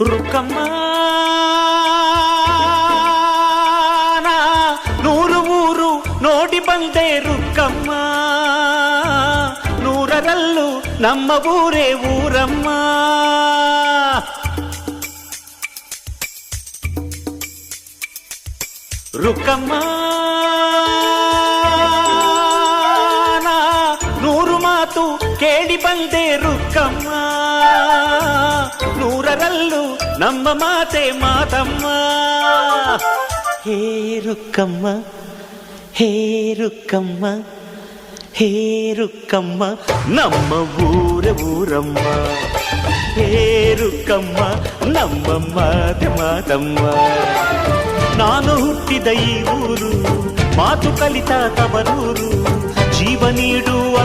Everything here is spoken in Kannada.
ರುಕ್ಕಮ್ಮ ನೂರು ಊರು ನೋಡಿ ಬಂದೆ ರುಕ್ಕಮ್ಮ, ನೂರರಲ್ಲೂ ನಮ್ಮ ಊರೇ ಊರಮ್ಮ. ರುಕ್ಕಮ್ಮ ನೂರು ಮಾತು ಕೇಳಿ ಬಂದೆ ರುಕ್ಕಮ್ಮ, ನೂರರಲ್ಲೂ ನಮ್ಮ ಮಾತೆ ಮಾತಮ್ಮ. ಹೇ ರುಕ್ಕಮ್ಮ, ಹೇ ರುಕ್ಕಮ್ಮ, ಹೇ ರುಕ್ಕಮ್ಮ, ನಮ್ಮ ಊರ ಊರಮ್ಮ. ಹೇ ರುಕ್ಕಮ್ಮ, ನಮ್ಮ ಮಾತೆ ಮಾತಮ್ಮ. ನಾನು ಹುಟ್ಟಿದ ಈ ಊರು, ಮಾತು ಕಲಿತ ತವರೂರು, ಜೀವ ನೀಡುವ